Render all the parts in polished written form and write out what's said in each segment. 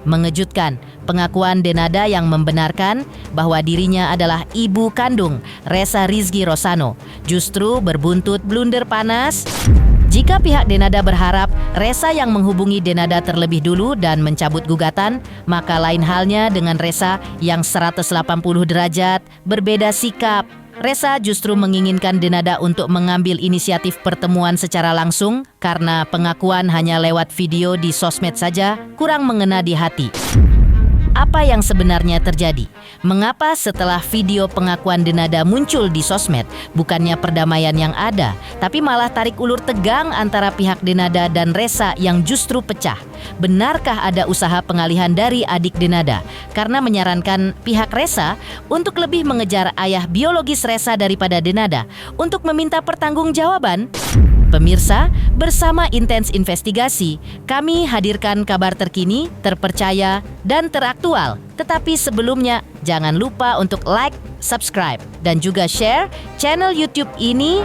Mengejutkan, pengakuan Denada yang membenarkan bahwa dirinya adalah ibu kandung Ressa Rizky Rosano justru berbuntut blunder panas. Jika pihak Denada berharap Ressa yang menghubungi Denada terlebih dulu dan mencabut gugatan, maka lain halnya dengan Ressa yang 180 derajat berbeda sikap. Ressa justru menginginkan Denada untuk mengambil inisiatif pertemuan secara langsung karena pengakuan hanya lewat video di sosmed saja kurang mengena di hati. Apa yang sebenarnya terjadi? Mengapa setelah video pengakuan Denada muncul di sosmed, bukannya perdamaian yang ada, tapi malah tarik ulur tegang antara pihak Denada dan Ressa yang justru pecah? Benarkah ada usaha pengalihan dari adik Denada karena menyarankan pihak Ressa untuk lebih mengejar ayah biologis Ressa daripada Denada untuk meminta pertanggungjawaban? Pemirsa, bersama Intens Investigasi, kami hadirkan kabar terkini, terpercaya, dan teraktual. Tetapi sebelumnya, jangan lupa untuk like, subscribe, dan juga share channel YouTube ini.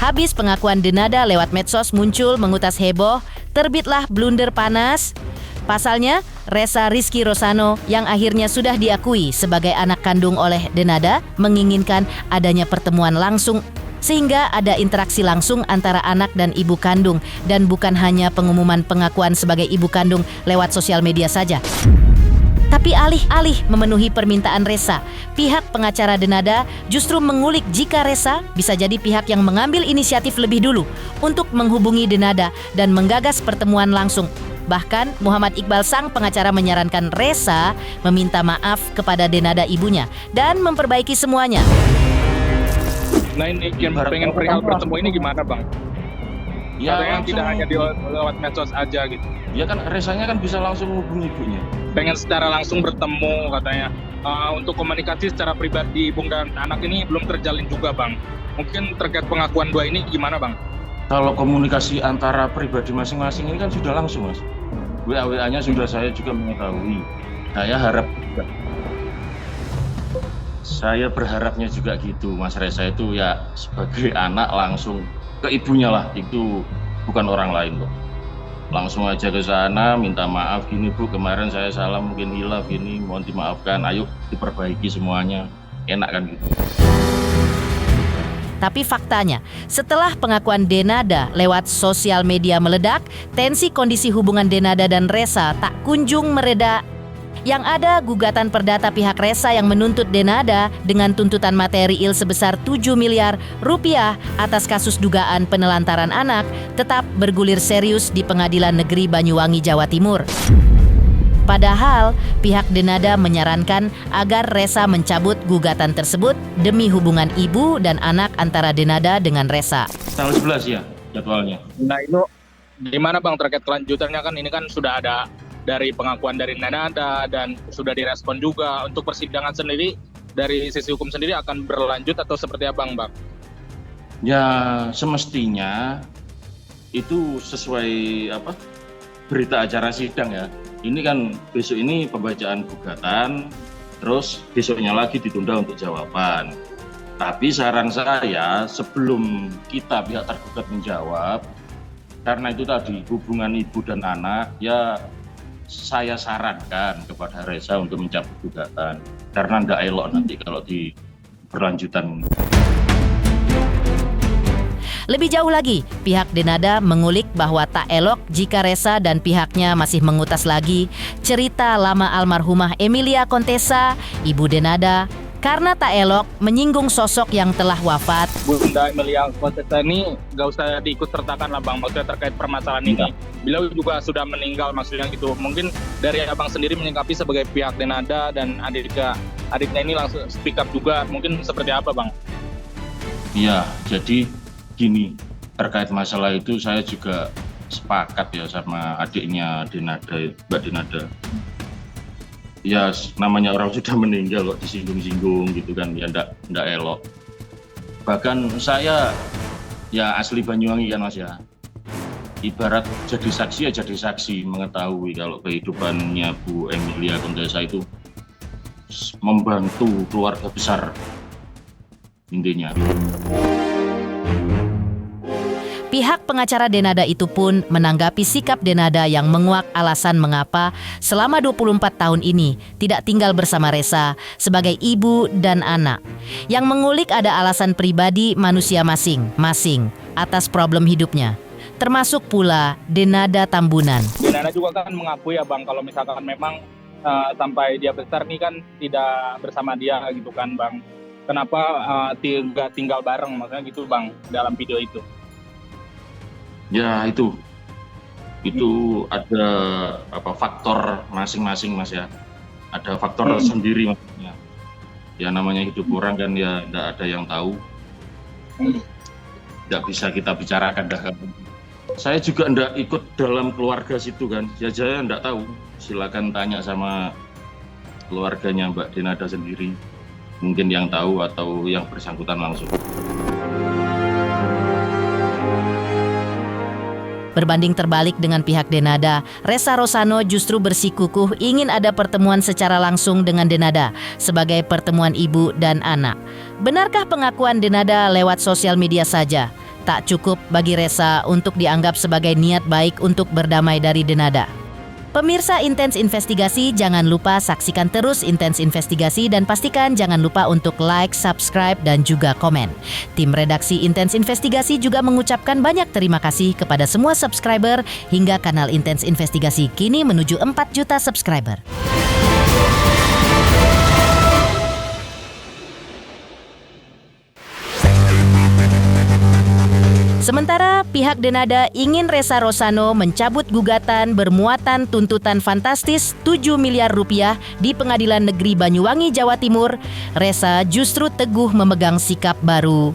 Habis pengakuan Denada lewat medsos muncul mengutas heboh, terbitlah blunder panas. Pasalnya, Ressa Rizky Rosano yang akhirnya sudah diakui sebagai anak kandung oleh Denada menginginkan adanya pertemuan langsung sehingga ada interaksi langsung antara anak dan ibu kandung dan bukan hanya pengumuman pengakuan sebagai ibu kandung lewat sosial media saja. Tapi alih-alih memenuhi permintaan Ressa, pihak pengacara Denada justru mengulik jika Ressa bisa jadi pihak yang mengambil inisiatif lebih dulu untuk menghubungi Denada dan menggagas pertemuan langsung. Bahkan Muhammad Iqbal sang pengacara menyarankan Ressa meminta maaf kepada Denada ibunya dan memperbaiki semuanya. Nah ini yang pengen perihal bertemu ini gimana Bang? Ya, yang tidak hanya lewat medsos aja gitu. Ya kan Ressanya kan bisa langsung hubungi ibunya. Pengen secara langsung bertemu katanya. Untuk komunikasi secara pribadi ibu dan anak ini belum terjalin juga Bang. Mungkin terkait pengakuan dua ini gimana Bang? Kalau komunikasi antara pribadi masing-masing ini kan sudah langsung Mas. WA-WA-nya sudah saya juga mengetahui. Saya berharapnya juga gitu Mas Ressa itu ya sebagai anak langsung ke ibunya lah, itu bukan orang lain loh. Langsung aja ke sana minta maaf, gini Bu kemarin saya salah mungkin hilaf gini, mohon dimaafkan, ayo diperbaiki semuanya, enak kan gitu. Tapi faktanya, setelah pengakuan Denada lewat sosial media meledak, tensi kondisi hubungan Denada dan Ressa tak kunjung mereda. Yang ada gugatan perdata pihak Ressa yang menuntut Denada dengan tuntutan material sebesar 7 miliar rupiah atas kasus dugaan penelantaran anak tetap bergulir serius di Pengadilan Negeri Banyuwangi, Jawa Timur. Padahal pihak Denada menyarankan agar Ressa mencabut gugatan tersebut demi hubungan ibu dan anak antara Denada dengan Ressa. Tanggal 11 ya jadwalnya. Nah itu gimana Bang terkait kelanjutannya, kan ini kan sudah ada dari pengakuan dari Denada dan sudah direspon juga. Untuk persidangan sendiri dari sisi hukum sendiri akan berlanjut atau seperti apa Bang? Ya semestinya itu sesuai berita acara sidang ya. Ini kan besok ini pembacaan gugatan, terus besoknya lagi ditunda untuk jawaban. Tapi saran saya sebelum kita pihak tergugat menjawab, karena itu tadi hubungan ibu dan anak, ya saya sarankan kepada Ressa untuk mencabut gugatan karena tidak elok nanti kalau di berlanjutan. Lebih jauh lagi, pihak Denada mengulik bahwa tak elok jika Ressa dan pihaknya masih mengutas lagi cerita lama almarhumah Emilia Contessa, ibu Denada, karena tak elok menyinggung sosok yang telah wafat. Bunda Emilia Contessa ini gak usah diikut sertakan lah Bang, maksudnya terkait permasalahan ini. Beliau juga sudah meninggal maksudnya gitu. Mungkin dari Abang sendiri menyikapi sebagai pihak Denada dan adiknya ini langsung speak up juga. Mungkin seperti apa Bang? Iya, jadi gini, terkait masalah itu saya juga sepakat ya sama adiknya Denada, Mbak Denada. Ya namanya orang sudah meninggal kok disinggung-singgung gitu kan, ya ndak elok. Bahkan saya ya asli Banyuwangi kan Mas ya. Ibarat jadi saksi ya jadi saksi, mengetahui kalau kehidupannya Bu Emilia Kontesa itu membantu keluarga besar intinya. Pihak pengacara Denada itu pun menanggapi sikap Denada yang menguak alasan mengapa selama 24 tahun ini tidak tinggal bersama Ressa sebagai ibu dan anak. Yang mengulik ada alasan pribadi manusia masing-masing atas problem hidupnya. Termasuk pula Denada Tambunan. Denada juga kan mengakui ya Bang, kalau misalkan memang sampai dia besar nih kan tidak bersama dia gitu kan Bang. Kenapa tidak tinggal bareng, maksudnya gitu Bang dalam video itu. Ya itu ada faktor masing-masing Mas ya. Ada faktor sendiri maksudnya. Ya namanya hidup orang kan ya tidak ada yang tahu. Tidak bisa kita bicarakan dah. Saya juga tidak ikut dalam keluarga situ kan. Ya saya tidak tahu. Silakan tanya sama keluarganya Mbak Denada sendiri. Mungkin yang tahu atau yang bersangkutan langsung. Berbanding terbalik dengan pihak Denada, Ressa Rosano justru bersikukuh ingin ada pertemuan secara langsung dengan Denada sebagai pertemuan ibu dan anak. Benarkah pengakuan Denada lewat sosial media saja tak cukup bagi Ressa untuk dianggap sebagai niat baik untuk berdamai dari Denada? Pemirsa Intens Investigasi, jangan lupa saksikan terus Intens Investigasi dan pastikan jangan lupa untuk like, subscribe, dan juga komen. Tim redaksi Intens Investigasi juga mengucapkan banyak terima kasih kepada semua subscriber hingga kanal Intens Investigasi kini menuju 4 juta subscriber. Sementara pihak Denada ingin Ressa Rosano mencabut gugatan bermuatan tuntutan fantastis 7 miliar rupiah di Pengadilan Negeri Banyuwangi, Jawa Timur, Ressa justru teguh memegang sikap baru.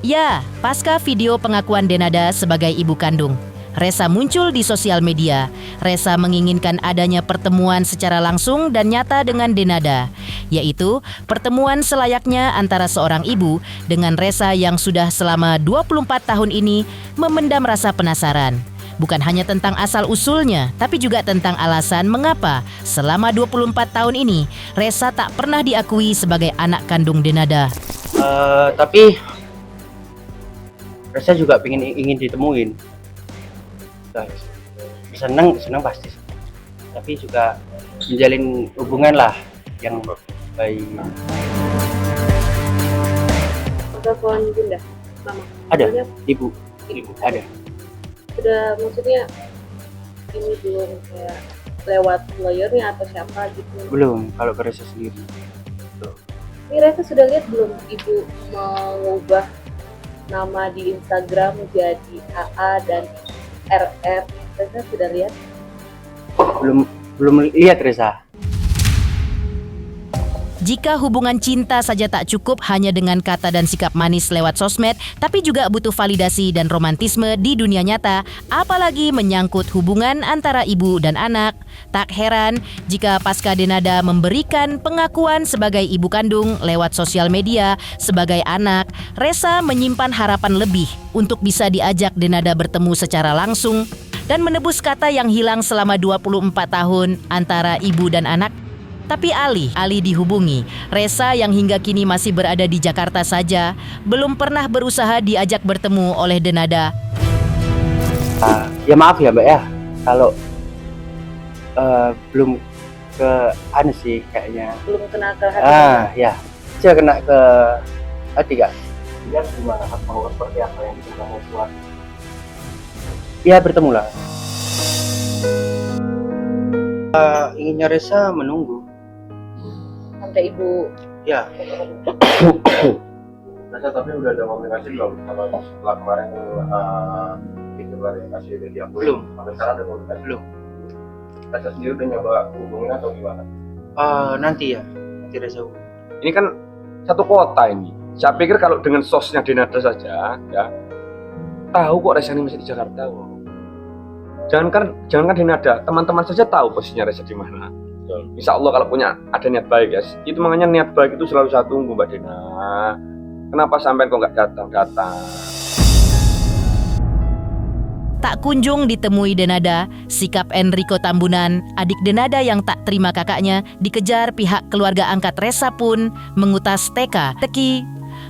Ya, pasca video pengakuan Denada sebagai ibu kandung, Ressa muncul di sosial media. Ressa menginginkan adanya pertemuan secara langsung dan nyata dengan Denada, yaitu pertemuan selayaknya antara seorang ibu dengan Ressa yang sudah selama 24 tahun ini memendam rasa penasaran. Bukan hanya tentang asal-usulnya, tapi juga tentang alasan mengapa selama 24 tahun ini Ressa tak pernah diakui sebagai anak kandung Denada. Tapi Ressa juga ingin ditemuin. Senang pasti, tapi juga menjalin hubungan lah yang baik. Telepon bunda, mama. Ada, Maksudnya, ibu ada. Sudah maksudnya ini belum kayak lewat lawyernya atau siapa gitu. Belum, kalau ke Ressa sendiri. Ini Ressa sudah lihat belum ibu mengubah nama di Instagram jadi AA dan RR? Ressa sudah lihat? Belum lihat Ressa. Jika hubungan cinta saja tak cukup hanya dengan kata dan sikap manis lewat sosmed, tapi juga butuh validasi dan romantisme di dunia nyata, apalagi menyangkut hubungan antara ibu dan anak. Tak heran jika pasca Denada memberikan pengakuan sebagai ibu kandung lewat sosial media sebagai anak, Ressa menyimpan harapan lebih untuk bisa diajak Denada bertemu secara langsung dan menebus kata yang hilang selama 24 tahun antara ibu dan anak. Tapi alih dihubungi, Ressa yang hingga kini masih berada di Jakarta saja belum pernah berusaha diajak bertemu oleh Denada. Ya maaf ya Mbak ya, kalau belum ke anu sih kayaknya. Belum kena ke hati? Ya, saya kena ke hati kan. Dia gimana mau seperti apa yang kita mau buat? Ya bertemu lah. Inginnya Ressa menunggu. Sampai ibu. Ya. Ressa tapi udah ada komunikasi belum sama setelah kemarin itu klarifikasi dari aku? Belum. Sampai sekarang ada komunikasi? Belum. Ressa sendiri udah nyoba hubungin atau gimana? Nanti Ressa. Ini kan satu kota ini. Saya pikir kalau dengan sosnya Denada saja, ya tahu kok Ressa ini masih di Jakarta. Jangankan Denada, teman-teman saja tahu posisinya Ressa di mana. Insya Allah kalau ada niat baik ya, itu makanya niat baik itu selalu saya tunggu Mbak Dena. Kenapa sampai kok nggak datang? Tak kunjung ditemui Denada, sikap Enrico Tambunan, adik Denada yang tak terima kakaknya, dikejar pihak keluarga angkat Resa pun mengutas teka-teki.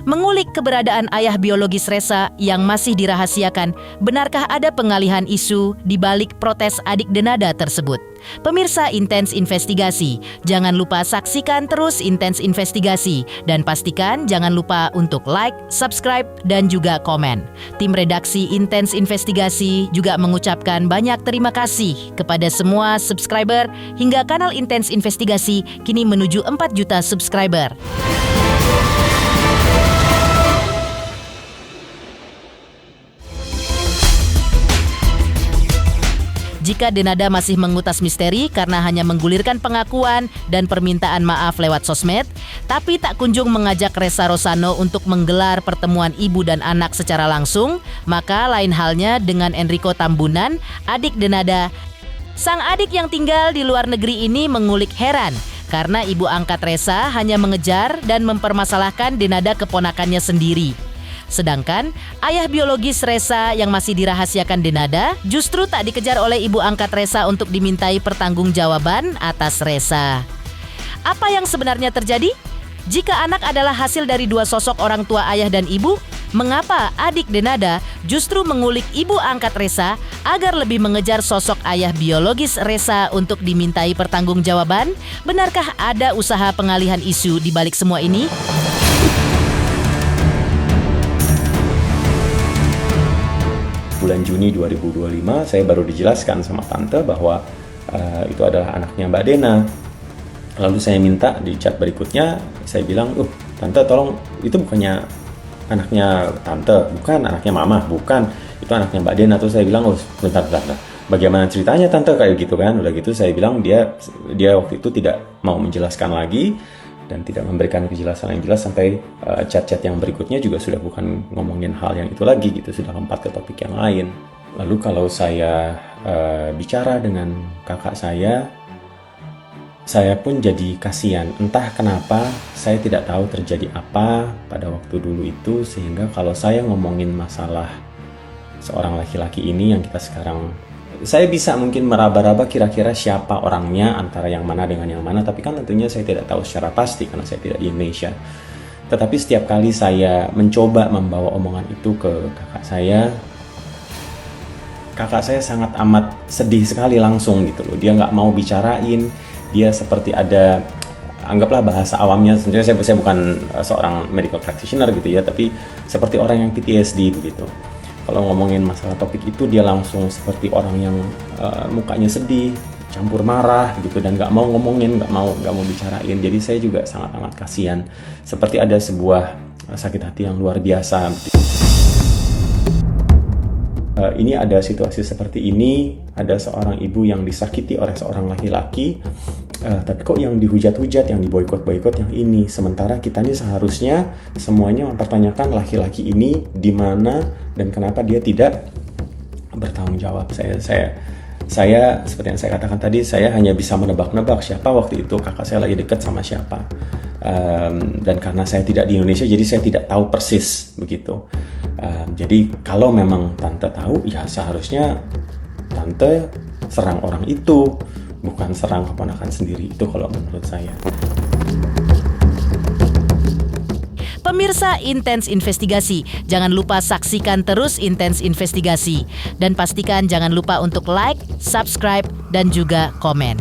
Mengulik keberadaan ayah biologis Resa yang masih dirahasiakan, benarkah ada pengalihan isu di balik protes adik Denada tersebut? Pemirsa Intens Investigasi, jangan lupa saksikan terus Intens Investigasi dan pastikan jangan lupa untuk like, subscribe, dan juga komen. Tim redaksi Intens Investigasi juga mengucapkan banyak terima kasih kepada semua subscriber hingga kanal Intens Investigasi kini menuju 4 juta subscriber. Jika Denada masih mengutas misteri karena hanya menggulirkan pengakuan dan permintaan maaf lewat sosmed, tapi tak kunjung mengajak Resa Rosano untuk menggelar pertemuan ibu dan anak secara langsung, maka lain halnya dengan Enrico Tambunan, adik Denada. Sang adik yang tinggal di luar negeri ini mengulik heran karena ibu angkat Resa hanya mengejar dan mempermasalahkan Denada keponakannya sendiri. Sedangkan ayah biologis Resa yang masih dirahasiakan Denada justru tak dikejar oleh ibu angkat Resa untuk dimintai pertanggungjawaban atas Resa. Apa yang sebenarnya terjadi? Jika anak adalah hasil dari dua sosok orang tua ayah dan ibu, mengapa adik Denada justru mengulik ibu angkat Resa agar lebih mengejar sosok ayah biologis Resa untuk dimintai pertanggungjawaban? Benarkah ada usaha pengalihan isu di balik semua ini? Bulan Juni 2025 saya baru dijelaskan sama tante bahwa itu adalah anaknya Mbak Dena. Lalu saya minta di chat berikutnya, saya bilang, tante tolong, itu bukannya anaknya tante, bukan anaknya mama, bukan, itu anaknya Mbak Dena. Terus saya bilang, bentar, bagaimana ceritanya tante, kayak gitu kan. Udah gitu saya bilang dia waktu itu tidak mau menjelaskan lagi dan tidak memberikan kejelasan yang jelas sampai chat-chat yang berikutnya juga sudah bukan ngomongin hal yang itu lagi gitu, sudah lompat ke topik yang lain. Lalu kalau saya bicara dengan kakak saya pun jadi kasihan. Entah kenapa saya tidak tahu terjadi apa pada waktu dulu itu, sehingga kalau saya ngomongin masalah seorang laki-laki ini yang kita sekarang, saya bisa mungkin meraba-raba kira-kira siapa orangnya antara yang mana dengan yang mana, tapi kan tentunya saya tidak tahu secara pasti karena saya tidak di Indonesia. Tetapi setiap kali saya mencoba membawa omongan itu ke kakak saya sangat amat sedih sekali langsung gitu loh. Dia nggak mau bicarain, dia seperti ada, anggaplah bahasa awamnya, sebenarnya saya bukan seorang medical practitioner gitu ya, tapi seperti orang yang PTSD begitu. Kalau ngomongin masalah topik itu dia langsung seperti orang yang mukanya sedih, campur marah gitu, dan nggak mau ngomongin, nggak mau bicarain. Jadi saya juga sangat amat kasihan, seperti ada sebuah sakit hati yang luar biasa. Ini ada situasi seperti ini, ada seorang ibu yang disakiti oleh seorang laki-laki, tapi kok yang dihujat-hujat, yang diboikot-boikot yang ini, sementara kita ini seharusnya semuanya mempertanyakan laki-laki ini di mana dan kenapa dia tidak bertanggung jawab. Saya seperti yang saya katakan tadi, saya hanya bisa menebak-nebak siapa waktu itu kakak saya lagi dekat sama siapa, dan karena saya tidak di Indonesia jadi saya tidak tahu persis begitu. Jadi kalau memang tante tahu, ya seharusnya tante serang orang itu, bukan serang keponakan sendiri. Itu kalau menurut saya. Pemirsa Intens Investigasi, jangan lupa saksikan terus Intens Investigasi dan pastikan jangan lupa untuk like, subscribe, dan juga komen.